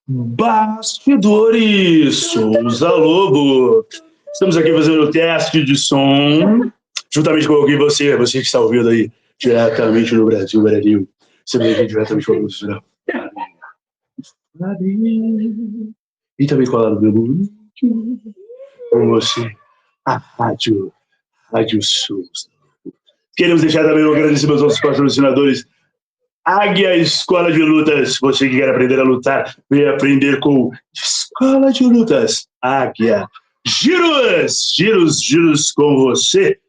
Bastidores, Souza Lobo. Estamos aqui fazendo o teste de som, juntamente com você que está ouvindo aí, diretamente no Brasil. Você vem aqui diretamente com o professor. E também com a Lara Belo, com você, a Rádio Souza. Queremos deixar também um agradecimento aos nossos patrocinadores. Águia Escola de Lutas. Você que quer aprender a lutar, vem aprender com Escola de Lutas. Águia. Giros com você.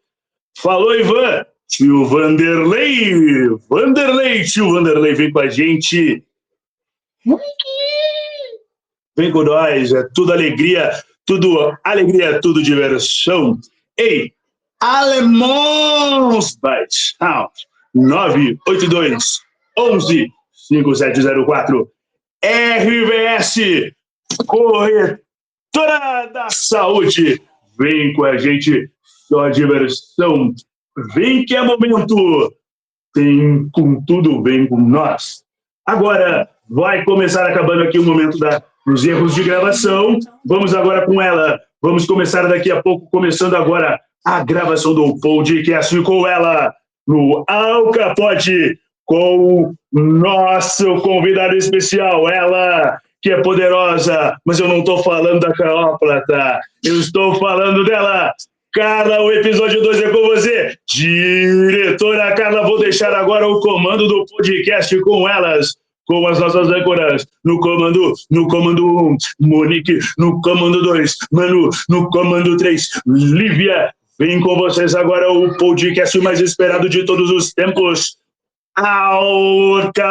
Falou, Ivan. Tio Vanderlei. Tio Vanderlei, vem com a gente. Vem com nós. É tudo alegria, tudo diversão. Ei, Alemãos Bytes Sound 982 11 5704 RVS Corretora da Saúde. Vem com a gente, só diversão. Vem que é momento. Vem com tudo, vem com nós. Agora vai começar acabando aqui o momento dos erros de gravação. Vamos agora com ela. Vamos começar daqui a pouco, começando agora a gravação do podcast com ela no Alcapode, com o nosso convidado especial, ela que é poderosa, mas eu não estou falando da Carlóplata, eu estou falando dela. Carla, o episódio 2 é com você. Diretora Carla, vou deixar agora o comando do podcast com elas, com as nossas âncoras. No comando 1, Monique. No comando 2, Manu. No comando 3, Lívia. Vem com vocês agora o podcast mais esperado de todos os tempos, Alcapode.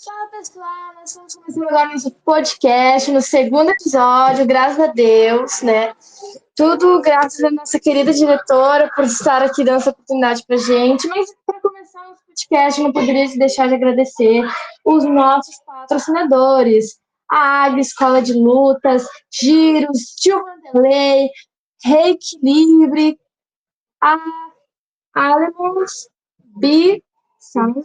Fala pessoal, nós estamos começando agora nosso podcast, no segundo episódio, graças a Deus, né? Tudo graças à nossa querida diretora por estar aqui dando essa oportunidade pra gente. Mas para começar o nosso podcast, não poderia deixar de agradecer os nossos patrocinadores. A Águia Escola de Lutas, Giros, Tio Vanderlei, Reiki Livre, a Alemãos Bytes Sound.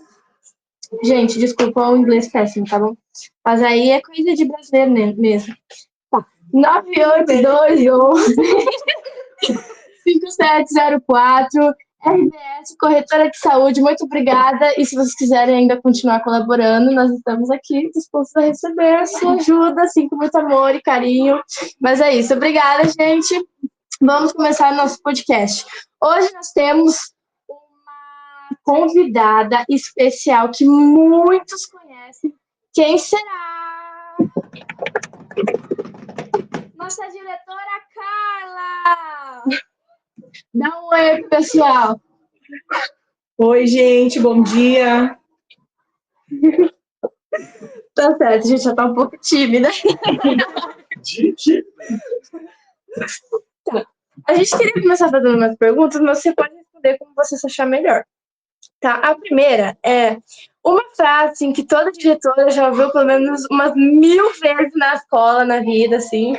Gente, desculpa o inglês péssimo, tá bom? Mas aí é coisa de brasileiro mesmo. Tá. 98211 5704 RBS Corretora de Saúde, muito obrigada. E se vocês quiserem ainda continuar colaborando, nós estamos aqui dispostos a receber a sua ajuda, assim, com muito amor e carinho. Mas é isso, obrigada, gente. Vamos começar o nosso podcast. Hoje nós temos uma convidada especial que muitos conhecem. Quem será? Nossa diretora Carla! Dá um oi, pessoal. Oi, gente, bom dia. Tá certo, a gente já tá um pouco tímida. Tá. A gente queria começar fazendo umas perguntas, mas você pode responder como você se achar melhor. Tá? A primeira é uma frase assim, que toda diretora já ouviu pelo menos umas 1000 vezes na escola, na vida, assim.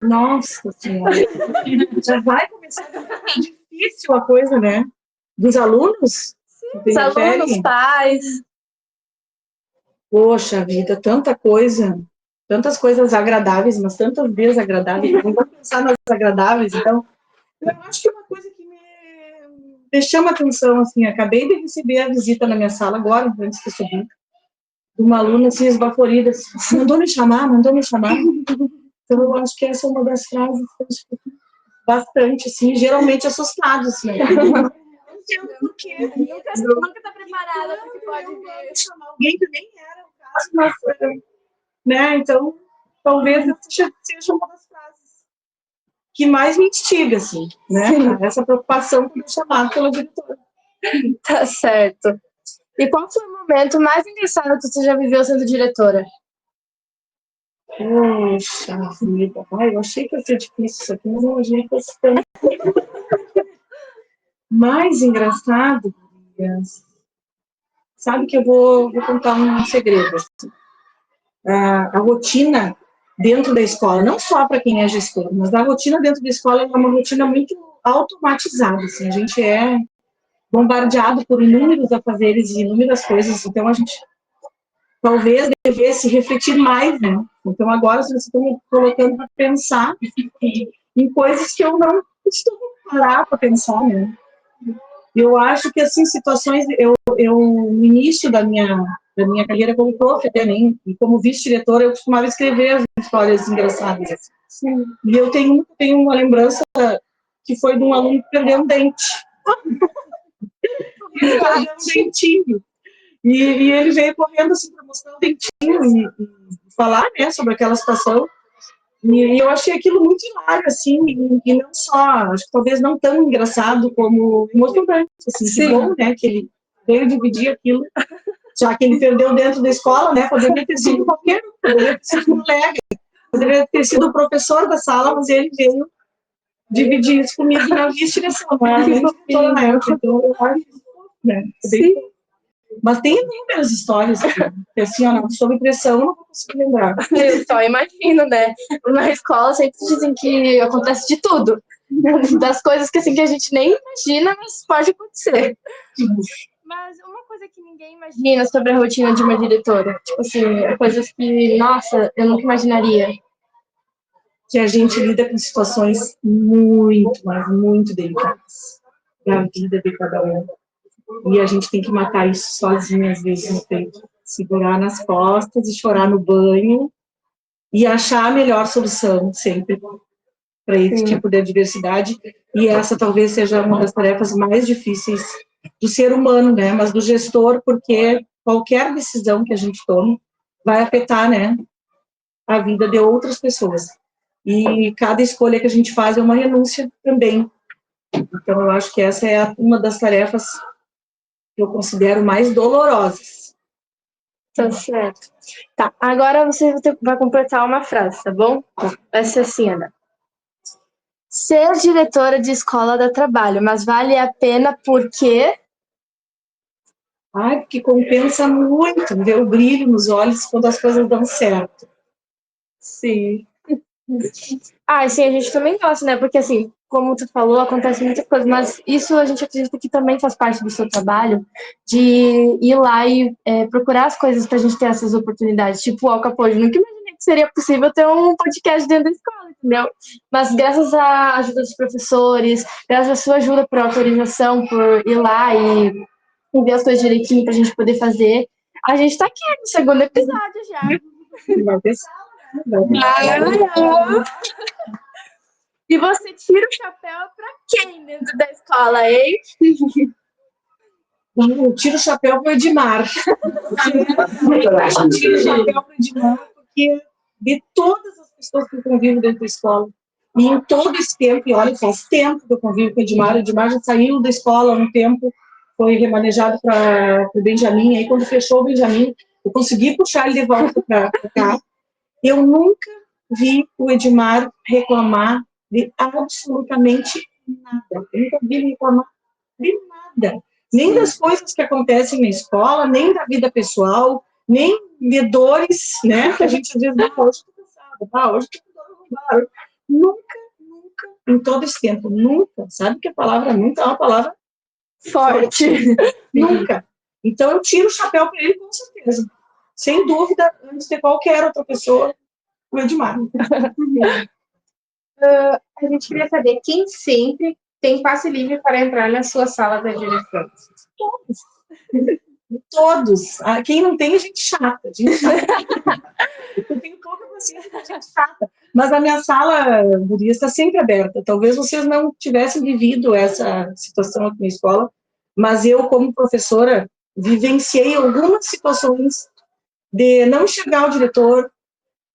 Nossa Senhora, já vai começar a ficar difícil a coisa, né? Dos alunos? Os alunos, pais. Poxa vida, tanta coisa, tantas coisas agradáveis, mas tantas desagradáveis. Não vou pensar nas agradáveis, então. Eu acho que uma coisa que me chama atenção, assim, acabei de receber a visita na minha sala agora, antes de subir, de uma aluna assim, esbaforida, assim, mandou me chamar. Então, eu acho que essa é uma das frases que eu escuto bastante, assim, geralmente assustados, né? Nunca tá preparada para que pode vir. Chamar alguém que nem era o caso, mas, né? Então, talvez essa seja uma das frases que mais me instiga, assim, né? Sim. Essa preocupação por ser chamado pela diretora. Tá certo. E qual foi o momento mais engraçado que você já viveu sendo diretora? Poxa vida, eu achei que ia ser difícil isso aqui, mas eu achei que ia ser tão... Mais engraçado, sabe que eu vou contar um segredo. Assim. A rotina dentro da escola, não só para quem é gestor, mas a rotina dentro da escola é uma rotina muito automatizada. Assim, a gente é bombardeado por inúmeros afazeres e inúmeras coisas, então a gente talvez devesse refletir mais, né? Então agora vocês estão me colocando para pensar em coisas que eu não costumo parar para pensar, né? Eu acho que, assim, situações... no início da minha carreira como prof, também, e como vice-diretora, eu costumava escrever as histórias engraçadas. Assim. E eu tenho uma lembrança que foi de um aluno que perdeu um dente. Ele perdeu um dentinho. E ele veio correndo assim para mostrar o dentinho e falar, né, sobre aquela situação. E eu achei aquilo muito hilário, assim, e não só, acho que talvez não tão engraçado como emocionante, assim, que bom, né, que ele veio dividir aquilo, já que ele perdeu dentro da escola, né, poderia ter sido qualquer um, poderia ter sido um colega, poderia ter sido o professor da sala, mas ele veio dividir isso comigo na vice-direção, não era nem diretora na época, então eu acho, né, bem... Mas tem inúmeras histórias que assim, ó, sob pressão, eu não vou conseguir lembrar. Eu só imagino, né? Na escola sempre dizem que acontece de tudo. Das coisas que, assim, que a gente nem imagina, mas pode acontecer. Mas uma coisa que ninguém imagina sobre a rotina de uma diretora, tipo assim, coisas que, nossa, eu nunca imaginaria. Que a gente lida com situações muito, mas muito delicadas da vida de cada um. E a gente tem que matar isso sozinho, às vezes, no peito. Segurar nas costas e chorar no banho e achar a melhor solução, sempre, para esse tipo de adversidade. E essa talvez seja uma das tarefas mais difíceis do ser humano, né? Mas do gestor, porque qualquer decisão que a gente tome vai afetar, né, a vida de outras pessoas. E cada escolha que a gente faz é uma renúncia também. Então, eu acho que essa é uma das tarefas que eu considero mais dolorosas. Tá certo. Tá, agora você vai completar uma frase, tá bom? Vai ser assim, Ana. Ser diretora de escola dá trabalho, mas vale a pena porque... Ai, porque compensa muito ver o brilho nos olhos quando as coisas dão certo. Sim. Ah, sim, a gente também gosta, né? Porque, assim, como tu falou, acontece muita coisa, mas isso a gente acredita que também faz parte do seu trabalho, de ir lá e procurar as coisas pra gente ter essas oportunidades. Tipo o Al Capone, nunca imaginei que seria possível ter um podcast dentro da escola, entendeu? Mas graças à ajuda dos professores, graças à sua ajuda por autorização, por ir lá e ver as coisas direitinho pra gente poder fazer, a gente tá aqui no segundo episódio já. Vai ter sala, E você tira o chapéu pra quem dentro da escola, hein? Eu tiro o chapéu para o Edmar. Eu tiro o chapéu para o Edmar, porque de todas as pessoas que eu convivo dentro da escola, e em todo esse tempo, e olha, faz tempo que eu convivo com o Edmar já saiu da escola há um tempo, foi remanejado para o Benjamin, aí quando fechou o Benjamin, eu consegui puxar ele de volta para cá. Eu nunca vi o Edmar reclamar de absolutamente nada. Eu nunca vi ele reclamar de nada. Nem das coisas que acontecem na escola, nem da vida pessoal, nem de dores, né? Que a gente às vezes hoje estou cansada, hoje estou nunca, em todo esse tempo, nunca. Sabe que a palavra nunca é uma palavra forte. Nunca. Então eu tiro o chapéu para ele com certeza. Sem dúvida, antes de qualquer outra pessoa, o Edmar. A gente queria saber quem sempre tem passe livre para entrar na sua sala da direção. Todos. Quem não tem, é gente chata. Eu tenho pouca paciência com gente chata. Mas a minha sala, Gurias, está sempre aberta. Talvez vocês não tivessem vivido essa situação aqui na escola, mas eu, como professora, vivenciei algumas situações de não enxergar o diretor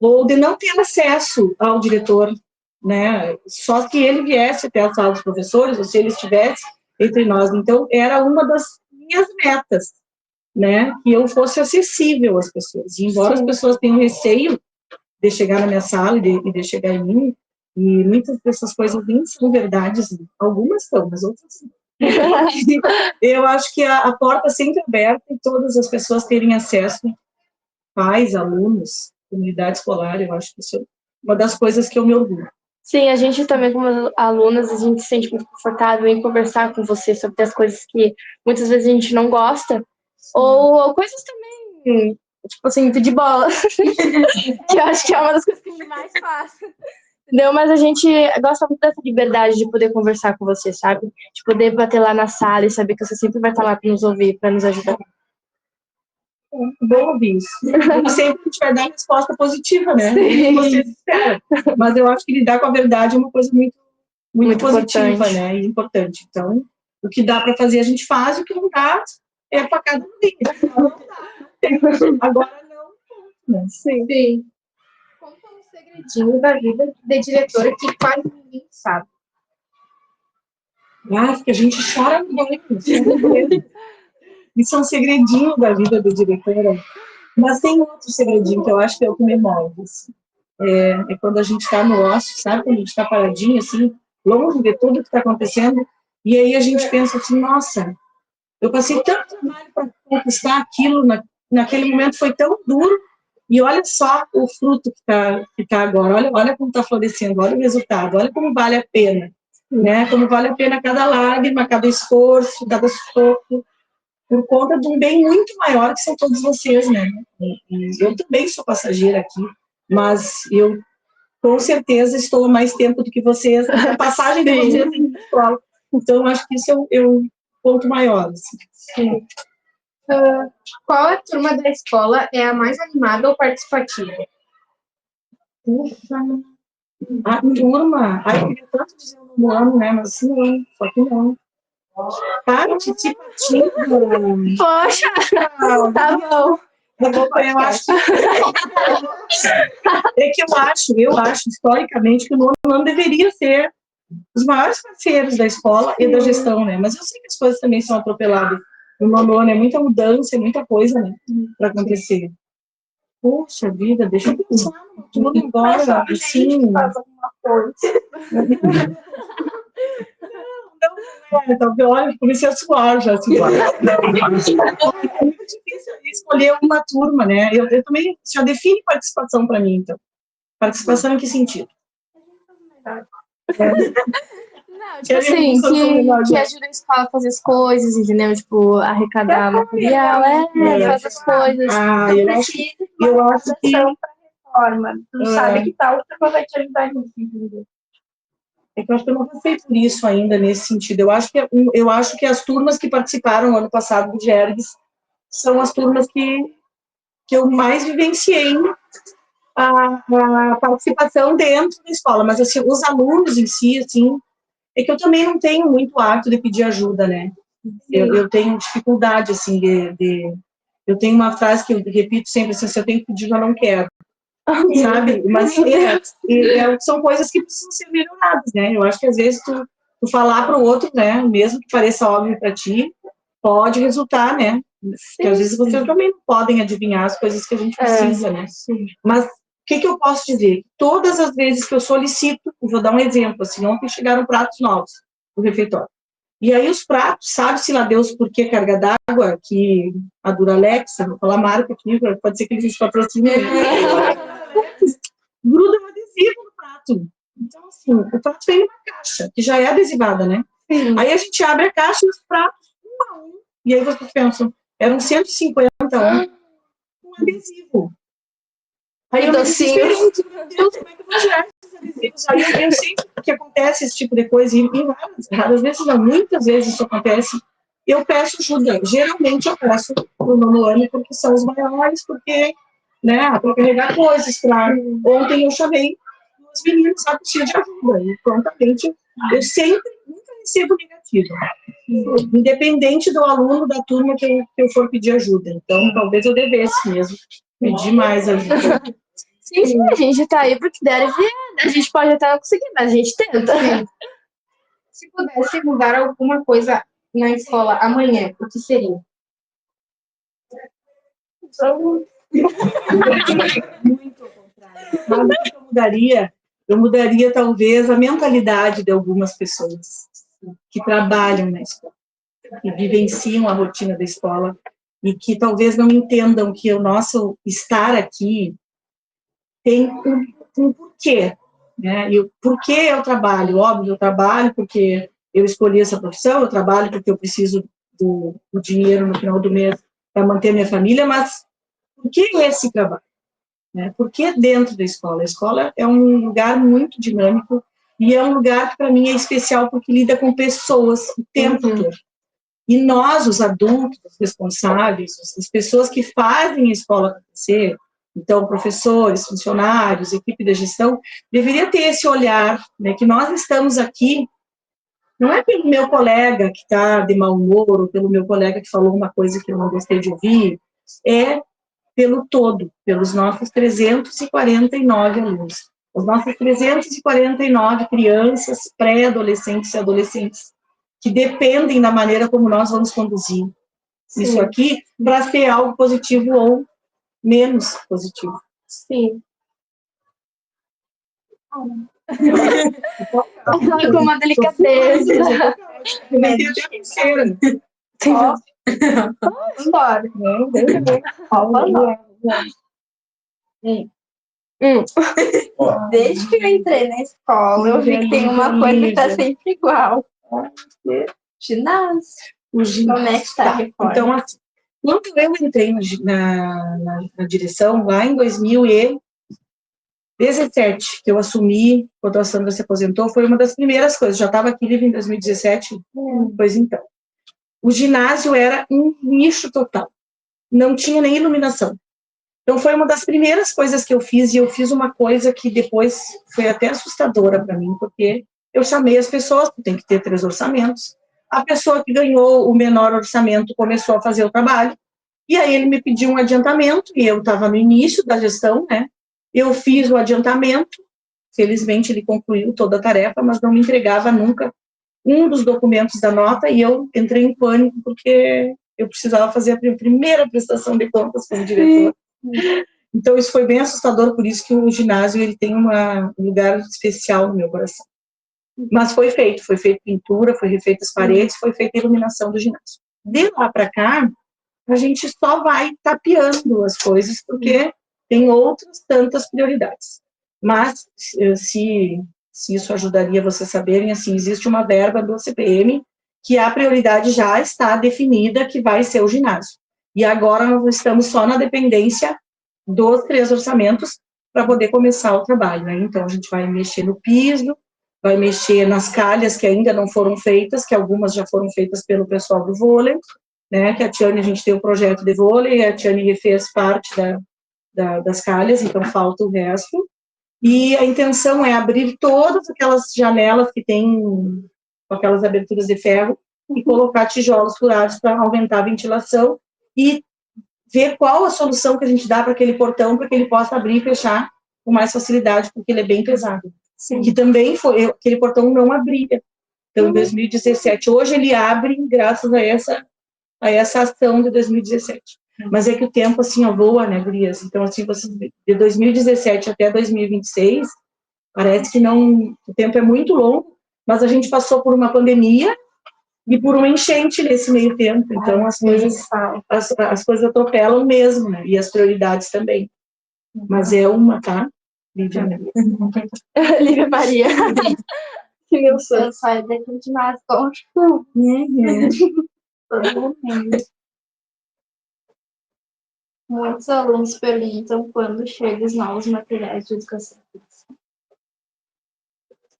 ou de não ter acesso ao diretor, né? Só que ele viesse até a sala dos professores, ou se ele estivesse entre nós. Então, era uma das minhas metas, né? Que eu fosse acessível às pessoas. E embora as pessoas tenham receio de chegar na minha sala e de chegar em mim, e muitas dessas coisas nem são verdades, algumas são, mas outras não. Eu acho que a porta sempre aberta e todas as pessoas terem acesso, pais, alunos, comunidade escolar, eu acho que isso é uma das coisas que eu me orgulho. Sim, a gente também, como alunas, a gente se sente muito confortável em conversar com você sobre as coisas que muitas vezes a gente não gosta, ou coisas também, tipo assim, pedir bola, que eu acho que é uma das coisas que a gente mais faz. Entendeu? Mas a gente gosta muito dessa liberdade de poder conversar com você, sabe? De poder bater lá na sala e saber que você sempre vai estar lá para nos ouvir, para nos ajudar. Bom ouvir isso. Nem sempre a gente vai dar resposta positiva, né? Sim. Você espera. Mas eu acho que lidar com a verdade é uma coisa muito positiva, importante. né? E importante. Então, o que dá para fazer a gente faz, o que não dá é facada no dente. Não dá. Agora não. Né? Sim. Conta um segredinho da vida de diretora que quase ninguém sabe. Que a gente chora muito. Isso é um segredinho da vida da diretora. Mas tem outro segredinho que eu acho que é o que me move. Assim. É quando a gente está no ócio, sabe? Quando a gente está paradinho, assim, longe de tudo que está acontecendo. E aí a gente pensa assim, nossa, eu passei tanto trabalho para conquistar aquilo, naquele momento foi tão duro. E olha só o fruto que tá agora. Olha como está florescendo, olha o resultado, olha como vale a pena. Né? Como vale a pena cada lágrima, cada esforço, cada sufoco, por conta de um bem muito maior que são todos vocês, né? E eu também sou passageira aqui, mas eu, com certeza, estou há mais tempo do que vocês, a passagem de vocês na escola. Então, acho que isso é o ponto maior. Assim. Sim. Qual a turma da escola é a mais animada ou participativa? Ufa, a turma, eu queria tanto dizer no ano, né? Mas não, só que não. Participativa. Poxa, tá bom. Eu acho eu acho, historicamente, que o nono ano deveria ser os maiores parceiros da escola e da gestão, né? Mas eu sei que as coisas também são atropeladas. No nono ano é muita mudança, é muita coisa, né? Para acontecer. Poxa vida, deixa eu pensar no turno agora, assim. Faz alguma coisa. Não, olha, comecei a suar já. Assim. É muito difícil escolher uma turma, né? Eu também já define participação para mim, então. Participação em que sentido? Não, tipo assim, que ajuda a escola a fazer as coisas, entendeu? Tipo, arrecadar material, fazer as coisas. Eu acho que Reforma. Tu sabe que tal turma vai te ajudar nisso, entendeu? É que eu acho que eu não passei por isso ainda nesse sentido. Eu acho que as turmas que participaram ano passado do GERGS são as turmas que eu mais vivenciei a participação dentro da escola. Mas, assim, os alunos em si, assim, é que eu também não tenho muito hábito de pedir ajuda, né? Eu tenho dificuldade, assim, eu tenho uma frase que eu repito sempre, assim, se eu tenho que pedir, eu não quero. Sabe? Mas são coisas que precisam ser melhoradas, né? Eu acho que às vezes tu falar para o outro, né, mesmo que pareça óbvio para ti, pode resultar, né? Porque às vezes vocês também não podem adivinhar as coisas que a gente precisa, né? Mas o que eu posso dizer? Todas as vezes que eu solicito, vou dar um exemplo, assim, ontem chegaram pratos novos no refeitório. E aí os pratos, sabe-se lá Deus por que carga d'água, que a Duralex, vou falar marca aqui, pode ser que eles patrocinem. Gruda um adesivo no prato. Então, assim, o prato vem numa caixa, que já é adesivada, né? Aí a gente abre a caixa e os pratos, um a um. E aí vocês pensam, eram 150 um adesivo. Aí eu desesperei, meu Deus, como é que eu vou tirar esses adesivos? Aí eu sempre que acontece esse tipo de coisa, e raras vezes, não, muitas vezes isso acontece, eu peço ajuda. Geralmente eu peço pro nono ano, porque são os maiores, porque, né, para carregar coisas, Ontem eu chamei os meninos, sabe, precisa de ajuda. E prontamente, eu sempre, nunca recebo negativo. Independente do aluno da turma que eu for pedir ajuda. Então, talvez eu devesse mesmo pedir mais ajuda. Sim, a gente tá aí porque der e vier. A gente pode até não conseguir, mas a gente tenta. Se pudesse mudar alguma coisa na escola amanhã, o que seria? Muito ao contrário. Sabe o que eu mudaria? Eu mudaria, talvez, a mentalidade de algumas pessoas que trabalham na escola, que vivenciam a rotina da escola e que talvez não entendam que o nosso estar aqui tem um porquê, né? E por que eu trabalho? Óbvio, eu trabalho porque eu escolhi essa profissão, eu trabalho porque eu preciso do dinheiro no final do mês para manter minha família, mas por que esse trabalho? Né? Por que dentro da escola? A escola é um lugar muito dinâmico e é um lugar que, para mim, é especial porque lida com pessoas o tempo todo. E nós, os adultos, os responsáveis, as pessoas que fazem a escola acontecer, então, professores, funcionários, equipe de gestão, deveria ter esse olhar, né, que nós estamos aqui, não é pelo meu colega que está de mau humor, ou pelo meu colega que falou uma coisa que eu não gostei de ouvir, é pelo todo, pelos nossos 349 alunos. Os nossos 349 crianças, pré-adolescentes e adolescentes, que dependem da maneira como nós vamos conduzir isso aqui para ser algo positivo ou menos positivo. Sim. Com uma delicadeza. História. Desde que eu entrei na escola, eu vi que tem uma coisa que está sempre igual. Ginásio. O ginásio. Então, assim, quando eu entrei na direção, lá em 2017, que eu assumi, quando a Sandra se aposentou, foi uma das primeiras coisas. Já estava aqui livre em 2017, pois então. O ginásio era um nicho total. Não tinha nem iluminação. Então, foi uma das primeiras coisas que eu fiz, e eu fiz uma coisa que depois foi até assustadora para mim, porque eu chamei as pessoas, tem que ter 3 orçamentos. A pessoa que ganhou o menor orçamento começou a fazer o trabalho, e aí ele me pediu um adiantamento, e eu estava no início da gestão, né? Eu fiz o adiantamento, felizmente ele concluiu toda a tarefa, mas não me entregava nunca um dos documentos da nota, e eu entrei em pânico, porque eu precisava fazer a primeira prestação de contas como diretor. Então, isso foi bem assustador, por isso que o ginásio ele tem um lugar especial no meu coração. Mas foi feito pintura, foi refeita as paredes, foi feita a iluminação do ginásio. De lá para cá, a gente só vai tapeando as coisas, porque tem outras tantas prioridades. Mas, se isso ajudaria vocês saberem, assim, existe uma verba do CPM que a prioridade já está definida, que vai ser o ginásio. E agora nós estamos só na dependência dos 3 orçamentos para poder começar o trabalho, né? Então, a gente vai mexer no piso, vai mexer nas calhas que ainda não foram feitas, que algumas já foram feitas pelo pessoal do vôlei, né? Que a Tiane, a gente tem o projeto de vôlei, a Tiane refez parte das calhas, então falta o resto. E a intenção é abrir todas aquelas janelas que tem com aquelas aberturas de ferro e colocar tijolos furados para aumentar a ventilação e ver qual a solução que a gente dá para aquele portão, para que ele possa abrir e fechar com mais facilidade, porque ele é bem pesado. Sim. Que também foi, aquele portão não abria. Então, em 2017, hoje ele abre graças a essa ação de 2017. Mas é que o tempo, assim, voa, né, gurias? Então, assim, de 2017 até 2026, parece que não, o tempo é muito longo, mas a gente passou por uma pandemia e por uma enchente nesse meio tempo. Então, as coisas atropelam mesmo, né? E as prioridades também. Mas é uma, tá? Lívia Maria. Lívia Maria. Que meu sonho. Eu saio daqui de mais gosto. Muitos alunos perguntam quando chegam os novos materiais de educação física.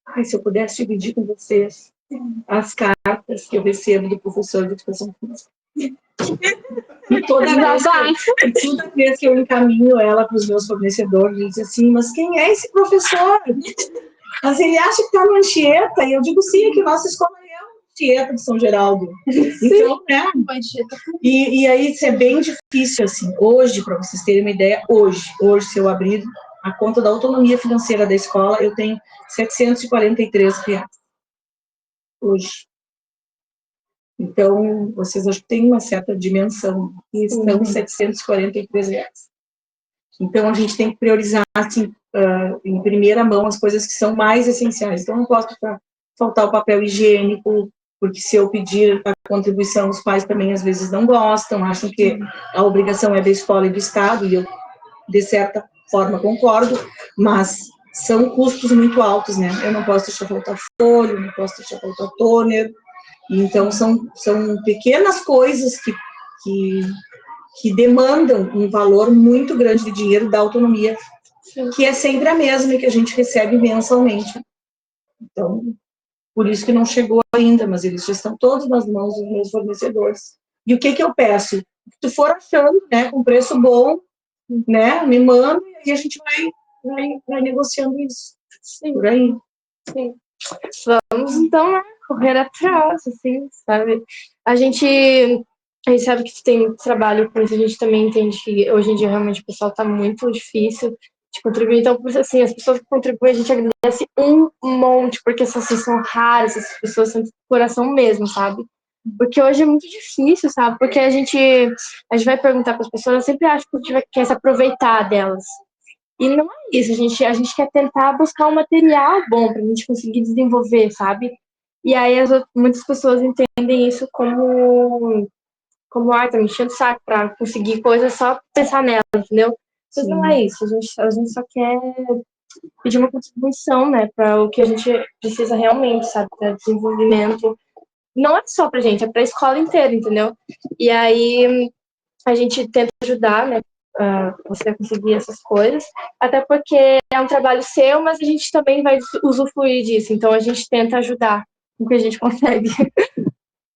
Ai, se eu pudesse dividir com vocês as cartas que eu recebo do professor de educação física. E toda vez que eu encaminho ela para os meus fornecedores, eles dizem assim, mas quem é esse professor? Mas ele acha que está no Anchieta, e eu digo sim, que nossa escola é o Anchieta de São Geraldo. Então, né? E aí isso é bem difícil, assim. Hoje, para vocês terem uma ideia, hoje, se eu abrir a conta da autonomia financeira da escola, eu tenho 743 reais. Hoje. Então, vocês acho que têm uma certa dimensão, e estão 743 reais. Então, a gente tem que priorizar, assim, em primeira mão, as coisas que são mais essenciais. Então, não posso faltar o papel higiênico, porque se eu pedir a contribuição, os pais também, às vezes, não gostam, acham que a obrigação é da escola e do Estado, e eu, de certa forma, concordo, mas são custos muito altos, né? Eu não posso deixar faltar folha, não posso deixar faltar toner. Então, são pequenas coisas que demandam um valor muito grande de dinheiro da autonomia, que é sempre a mesma e que a gente recebe mensalmente. Então, por isso que não chegou ainda, mas eles já estão todos nas mãos dos meus fornecedores. E o que eu peço? Se tu for achando, né, com preço bom, né, me manda e a gente vai negociando isso. Sim. Por aí. Sim. Vamos, então, né, correr atrás, assim, sabe? A gente sabe que tem trabalho com isso, a gente também entende que hoje em dia realmente o pessoal tá muito difícil de contribuir. Então, assim, as pessoas que contribuem, a gente agradece um monte, porque essas são raras, essas pessoas são de coração mesmo, sabe? Porque hoje é muito difícil, sabe? Porque a gente vai perguntar para as pessoas, eu sempre acho que a gente quer se aproveitar delas. E não é isso, a gente quer tentar buscar um material bom para a gente conseguir desenvolver, sabe? E aí muitas pessoas entendem isso como tá me enchendo o saco para conseguir coisas só pensar nela, entendeu? Mas não é isso, a gente só quer pedir uma contribuição, né, para o que a gente precisa realmente, sabe? Para desenvolvimento. Não é só pra gente, é pra escola inteira, entendeu? E aí a gente tenta ajudar, né? Você a conseguir essas coisas, até porque é um trabalho seu, mas a gente também vai usufruir disso, então a gente tenta ajudar o que a gente consegue.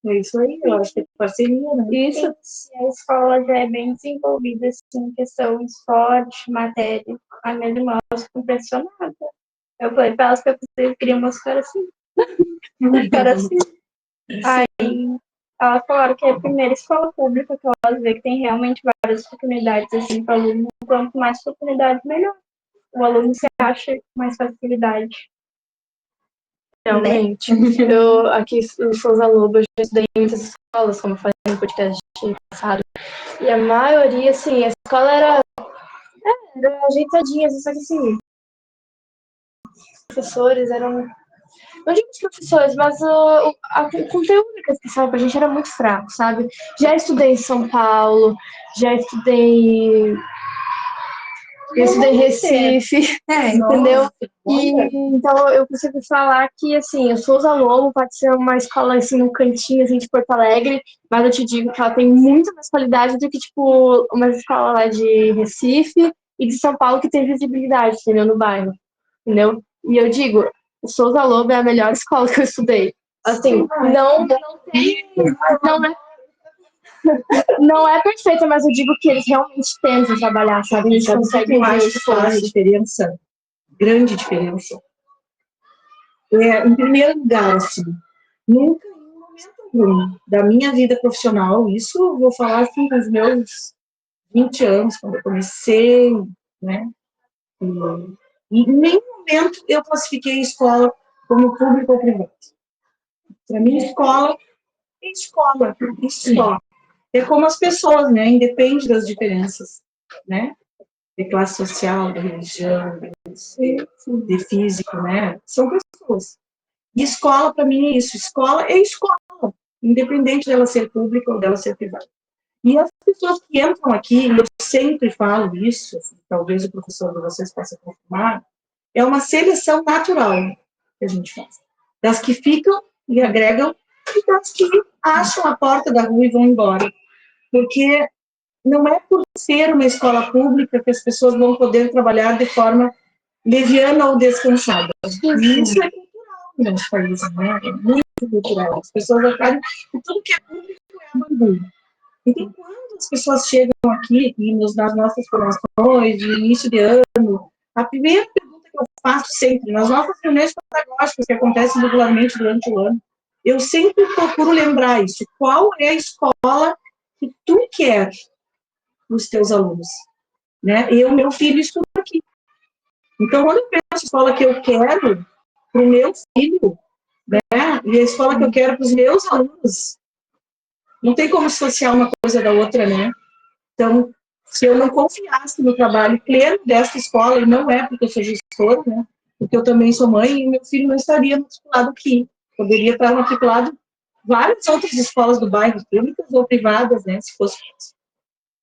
É isso aí, eu acho que é parceria, né? Isso. A escola já é bem desenvolvida, assim, em questão de esporte, matéria. A minha irmã ficou impressionada. Eu falei pra elas que eu queria mostrar assim. Mostrar assim. Aí elas falaram que é a primeira escola pública que elas veem que tem realmente várias oportunidades assim para o aluno. Quanto mais oportunidades, melhor. O aluno se acha com mais facilidade. Realmente. Eu, aqui em Souza Lobo, eu já estudei em muitas escolas, como eu falei no podcast passado. E a maioria, assim, a escola era ajeitadinha, só que assim, os professores eram. Não digo os professores, mas o conteúdo que eles passavam pra gente era muito fraco, sabe? Já estudei em São Paulo, já estudei. Eu estudei em Recife, entendeu? E, então eu consigo falar que, assim, o Souza Lobo pode ser uma escola, assim, no cantinho, assim, de Porto Alegre, mas eu te digo que ela tem muito mais qualidade do que, tipo, uma escola lá de Recife e de São Paulo que tem visibilidade, entendeu? No bairro, entendeu? E eu digo, o Souza Lobo é a melhor escola que eu estudei. Assim, não tem, não é perfeita, mas eu digo que eles realmente tentam trabalhar, sabe? Eles conseguem Eu ver acho o que faz esforço. diferença, grande diferença. Em primeiro lugar, assim, nunca em um momento algum da minha vida profissional, isso eu vou falar assim dos meus 20 anos, quando eu comecei, né? E em nenhum momento eu classifiquei a escola como público ou privado. Para mim, escola é escola, só. É como as pessoas, né? Independe das diferenças, né? De classe social, de religião, de físico, né? São pessoas. E escola, para mim, é isso. Escola é escola, independente dela ser pública ou dela ser privada. E as pessoas que entram aqui, eu sempre falo isso, talvez o professor de vocês possa confirmar, é uma seleção natural que a gente faz. Das que ficam e agregam e das que acham a porta da rua e vão embora. Porque não é por ser uma escola pública que as pessoas vão poder trabalhar de forma leviana ou descansada. E isso é cultural no nosso país, né? É muito cultural. As pessoas acharem que tudo que é público é bambu. Então, quando as pessoas chegam aqui, nas nossas formações, de início de ano, a primeira pergunta que eu faço sempre, nas nossas reuniões pedagógicas que acontecem regularmente durante o ano, eu sempre procuro lembrar isso. Qual é a escola que tu quer para os teus alunos? Né? Meu filho estuda aqui. Então, quando eu penso na escola que eu quero para o meu filho, né, e a escola que eu quero para os meus alunos, não tem como dissociar uma coisa da outra, né? Então, se eu não confiasse no trabalho pleno dessa escola, e não é porque eu sou gestora, né? Porque eu também sou mãe e meu filho não estaria matriculado aqui. Poderia estar matriculado em várias outras escolas do bairro, públicas ou privadas, né? Se fosse.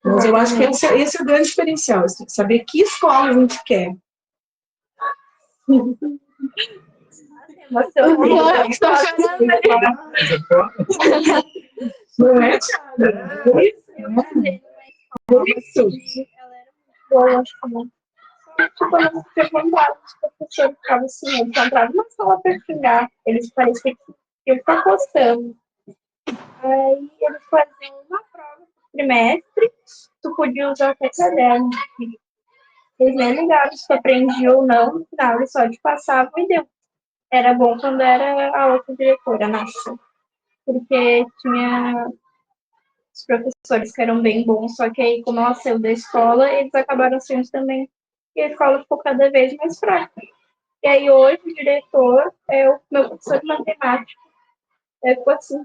Mas eu acho que esse é o grande diferencial, saber que escola a gente quer. Emocionante. Estou chorando. Não é, Thiago? Isso. Ela era muito boa, acho que não. Tipo, eu não tinha vontade de professor ficava assim, eles entravam na sala pra xingar, eles pareciam que iam ficar postando. Aí eles faziam uma prova por trimestre, tu podia usar até caderno. Eles nem ligavam se tu aprendia ou não, no final eles só te passavam e deu. Era bom quando era a outra diretora, nossa. Porque tinha os professores que eram bem bons, só que aí, como ela saiu da escola, eles acabaram sendo também. E a escola ficou cada vez mais fraca. E aí, hoje, o diretor é o meu professor de matemática. É ficou assim.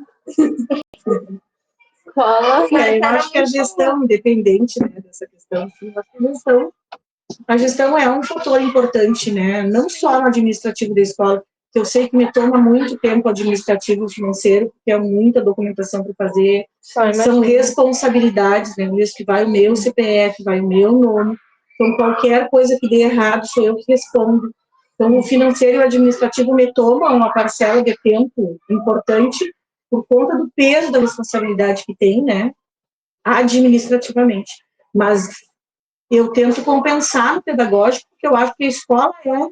Escola. Eu acho que a gestão, independente, né, dessa questão, assim, eu acho que a gestão é um fator importante, né? Não só no administrativo da escola, que eu sei que me toma muito tempo administrativo financeiro, porque é muita documentação para fazer, são responsabilidades, né? Mesmo que vai o meu CPF, vai o meu nome, então qualquer coisa que dê errado sou eu que respondo. Então o financeiro e o administrativo me tomam uma parcela de tempo importante por conta do peso da responsabilidade que tem, né? Administrativamente. Mas eu tento compensar no pedagógico, porque eu acho que a escola é o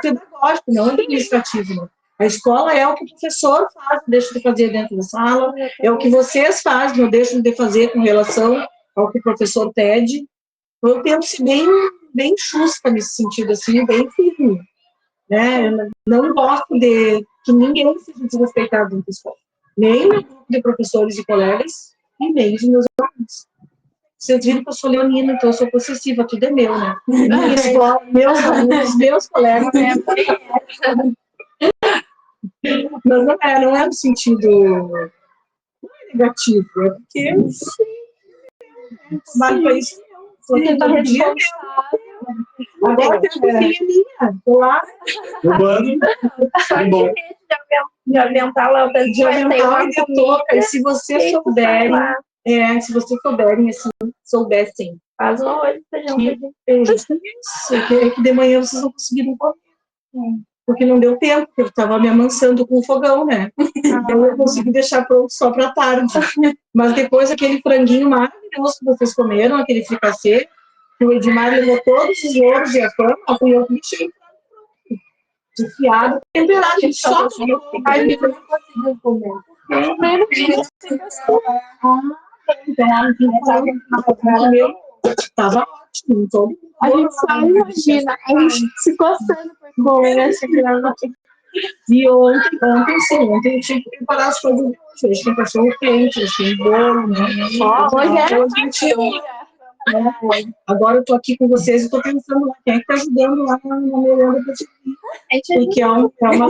pedagógico, não o administrativo. Né? A escola é o que o professor faz, deixa de fazer dentro da sala, é o que vocês fazem, não deixam de fazer com relação ao que o professor pede. Eu tento ser bem justa nesse sentido, assim, bem firme. Né? Eu não gosto de que ninguém seja desrespeitado dentro da escola. Nem o meu grupo de professores e colegas, e nem os meus alunos. Vocês viram que eu sou leonina, então eu sou possessiva, tudo é meu, né? Minha escola, meus alunos, meus colegas. Mas não é no sentido negativo, é porque eu trabalho para isso. Você tá Todo dia, responsável. agora tem uma filha minha, tô lá. Só que bom. de avental, lá, De avental e de touca, e se vocês souberem, assim, soubessem, faz um arroz e feijão pra gente. isso, que de manhã vocês não conseguiram comer. Porque não deu tempo, porque eu estava me amansando com o fogão, né? Então eu consegui deixar pronto só para tarde. Mas depois aquele franguinho maravilhoso que vocês comeram, aquele fricassê, que o Edmar levou todos os louros e a fama, fui eu que mexi. Desfiado, temperado, gente só comeu. Aí me não conseguiu comer. Estava ótimo, todo A gente só imagina, a gente se coçando por comer essa gravação. E ontem eu tive que preparar as coisas de hoje. Hoje tem cachorro quente, hoje tem bolo, né? Agora eu tô aqui com vocês e tô pensando lá, quem é que tá ajudando lá na merenda pra te vir? Porque é uma coisa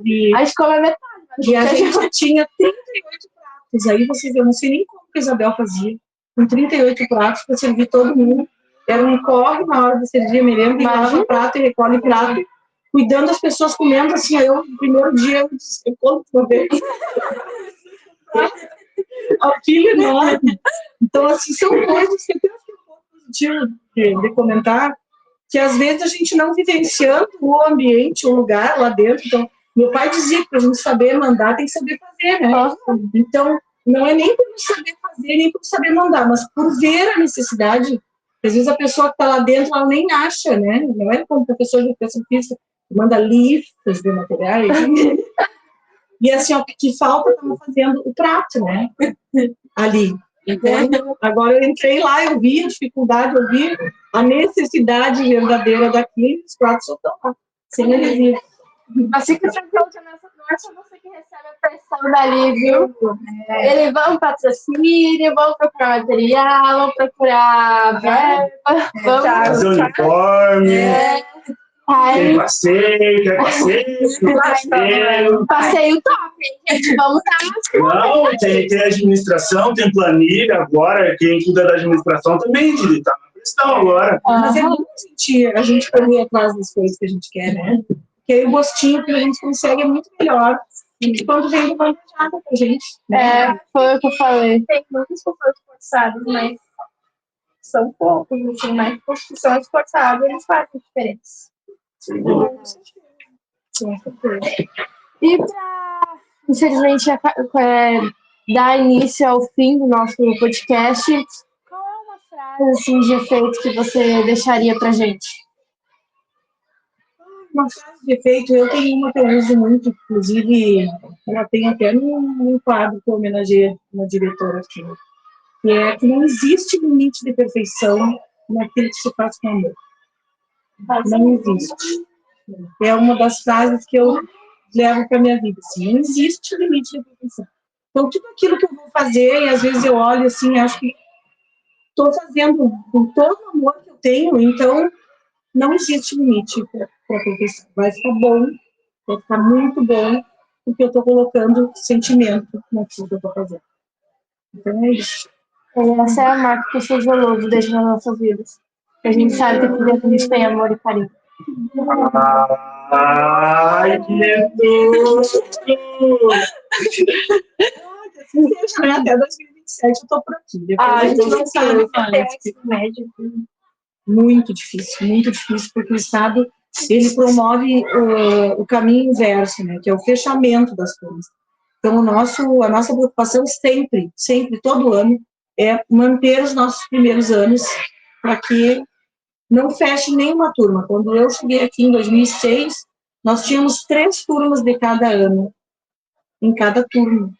que A escola é metade. e a gente tinha 38 pratos. Aí vocês, eu não sei nem como que a Isabel fazia. Com 38 pratos para servir todo mundo. Era um corre na hora de servir a merenda, e lava prato e recolhe prato. Cuidando das pessoas comendo assim. Aí eu, no primeiro dia, eu disse, eu conto uma vez. Aquilo enorme. Então, assim, são coisas que eu tenho um ponto positivo de comentar, que às vezes a gente não vivenciando o ambiente, o lugar lá dentro. Então, meu pai dizia que para a gente saber mandar, tem que saber fazer, né? Então, não é nem por saber fazer, nem por saber mandar, mas por ver a necessidade. Às vezes a pessoa que está lá dentro, ela nem acha, né? Não é como professor de educação física, que manda listas de materiais. E assim, ó, que falta, estamos fazendo o prato, né? Ali. Então, agora eu entrei lá, eu vi a dificuldade, eu vi a necessidade verdadeira daquilo, os pratos só estão lá, sem adesivo. Mas fica tranquilo que não é só você que recebe a pressão dali, viu? Eles vão patrocínio, vão procurar material, vão procurar verba, vão Fazer uniforme. Tem passeio, quer passeio. Passeio top, hein, gente? Vamos dar. Não, tem administração, tem planilha. Agora, quem cuida da administração também está na pressão agora. Mas é bom a gente correr atrás das coisas que a gente quer, né? Porque aí o gostinho que a gente consegue é muito melhor quando vem bandejada pra gente. Né? Foi o que eu falei. Tem muitas pessoas forçadas, mas são poucos, assim, mas os que são esforçados, eles fazem diferença. E para, infelizmente, dar início ao fim do nosso podcast, qual é uma frase assim, de efeito que você deixaria pra gente? Uma frase de efeito, eu tenho uma que eu uso muito, inclusive, ela tem até num quadro que eu homenageei uma diretora aqui, que é que não existe limite de perfeição naquilo que se faz com amor. Não existe. É uma das frases que eu levo para minha vida, assim, não existe limite de perfeição. Então, tudo aquilo que eu vou fazer, e às vezes eu olho assim, acho que estou fazendo com todo o amor que eu tenho, então não existe limite para a perfeição. Vai ficar bom, vai ficar muito bom, porque eu estou colocando sentimento naquilo que eu estou fazendo. Então é isso. Essa é a marca que o Souza Lobo deixa nas nossas vidas. A gente sabe que por dentro a gente tem amor e carinho. Ai, que tudo! Até 2027 eu estou por aqui. Depois A gente não sabe mais. Muito difícil, porque o Estado ele promove o caminho inverso, né, que é o fechamento das coisas. Então, a nossa preocupação sempre, todo ano, é manter os nossos primeiros anos para que não feche nenhuma turma. Quando eu cheguei aqui em 2006, nós tínhamos 3 turmas de cada ano, em cada turma.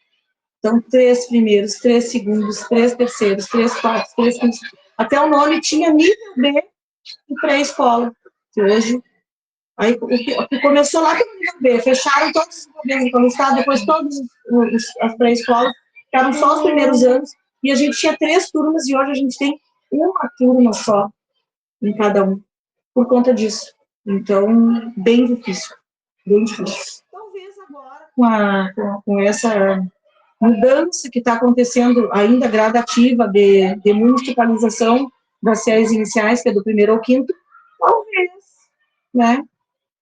Então, 3 primeiros, 3 segundos, 3 terceiros, 3 quartos, 3 quintos. Até o nome tinha nível B e pré-escola. Que hoje, aí, o que começou lá pelo nível B, fecharam todos os problemas pelo Estado, depois todas as pré-escolas, ficaram só os primeiros anos, e a gente tinha 3 turmas, e hoje a gente tem uma turma só em cada um, por conta disso. Então, bem difícil. Talvez agora, com essa mudança que está acontecendo ainda gradativa de municipalização das séries iniciais, que é do 1º ao 5º, talvez, né?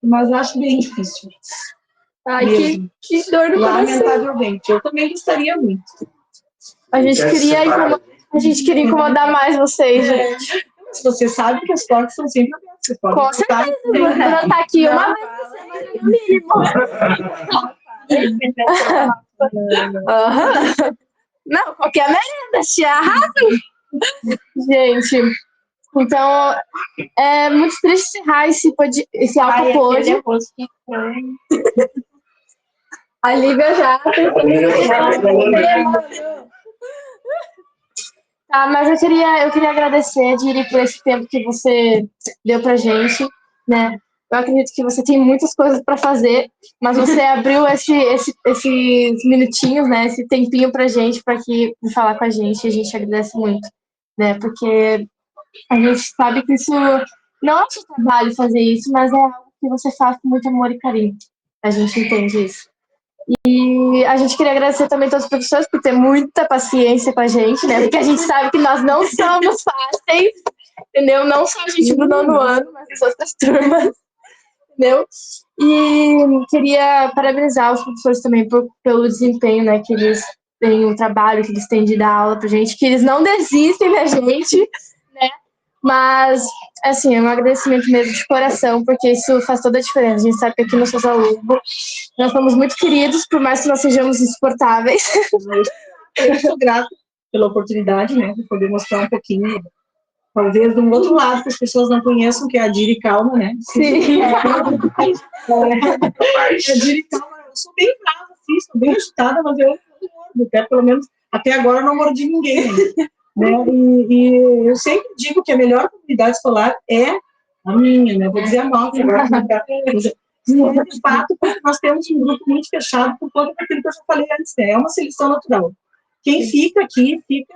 Mas acho bem difícil. Ai, que dor no coração. Lamentavelmente. Eu também gostaria muito. A gente queria incomodar mais vocês, gente. Mas você sabe que as portas são sempre abertas. Com certeza. O Bruna tá aqui uma vez por semana, no mínimo. Não, qualquer merenda, tia, arraso. Gente, então, é muito triste encerrar esse autopod. A Lívia já tá, mas eu queria agradecer, Diri, por esse tempo que você deu pra gente, né? Eu acredito que você tem muitas coisas para fazer, mas você abriu esses minutinhos, né? Esse tempinho pra gente, para falar com a gente agradece muito, né? Porque a gente sabe que isso não é seu trabalho fazer isso, mas é algo que você faz com muito amor e carinho. A gente entende isso. E a gente queria agradecer também a todos os professores por ter muita paciência com a gente, né? Porque a gente sabe que nós não somos fáceis, entendeu? Não só a gente do 9º ano, mas as outras turmas, entendeu? E queria parabenizar os professores também pelo desempenho, né? Que eles têm, o trabalho que eles têm de dar aula pra gente, que eles não desistem da gente, né? Mas, assim, é um agradecimento mesmo de coração, porque isso faz toda a diferença. A gente sabe que aqui no Souza Lobo nós somos muito queridos, por mais que nós sejamos insuportáveis. Eu sou grata pela oportunidade, né, de poder mostrar um pouquinho, talvez de um outro lado que as pessoas não conheçam, que é a Diri Calma, né? Sim. A Diri Calma, eu sou bem brava, assim, sou bem agitada, mas eu não mordo, pelo menos até agora eu não mordi ninguém, né? E eu sempre digo que a melhor comunidade escolar é a minha, né? Vou dizer a nossa agora. De fato, porque nós temos um grupo muito fechado por conta daquilo que eu já falei antes, né? É uma seleção natural. Quem fica aqui, fica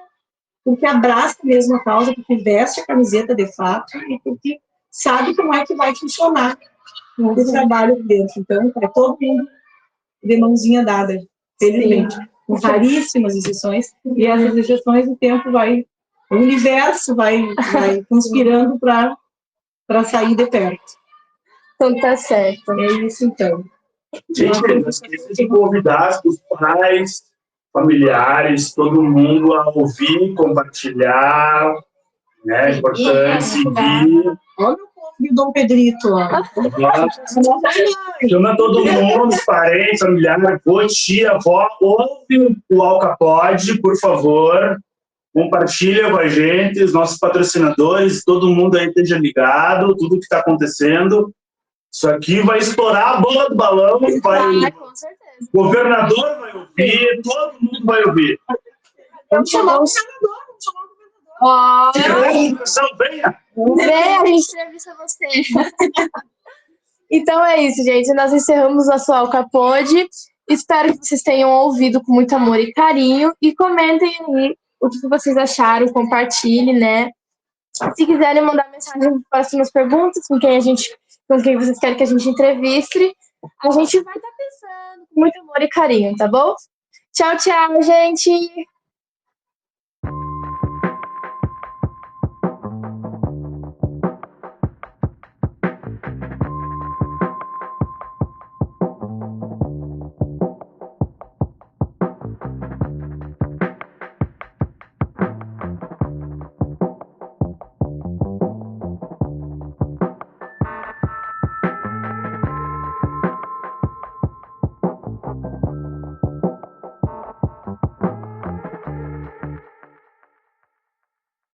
porque abraça mesmo a causa, porque veste a camiseta de fato e porque sabe como é que vai funcionar o trabalho dentro. Então, é todo mundo de mãozinha dada, felizmente. Com raríssimas exceções, e essas exceções o tempo o universo vai conspirando para sair de perto. Então tá certo. É isso então. Gente, não esqueça de convidar os pais, familiares, todo mundo a ouvir, compartilhar, né? É importante seguir. Olha o povo ouvir o Dom Pedrito lá. Chama todo mundo, os parentes, familiares, avô, tia, avó, ouve o Alcapod, por favor. Compartilha com a gente, os nossos patrocinadores, todo mundo aí esteja ligado, tudo que está acontecendo. Isso aqui vai estourar a bola do balão, Com certeza. o governador vai ouvir, todo mundo vai ouvir. Vamos chamar o governador, Ó, Venha! vem, a gente entrevista você. Então é isso, gente. Nós encerramos a sua Alcapod. Espero que vocês tenham ouvido com muito amor e carinho. E comentem aí o que vocês acharam, compartilhem, né? Se quiserem mandar mensagem para as próximas perguntas, com quem vocês querem que a gente entreviste, a gente vai estar pensando com muito amor e carinho, tá bom? Tchau, tchau, gente!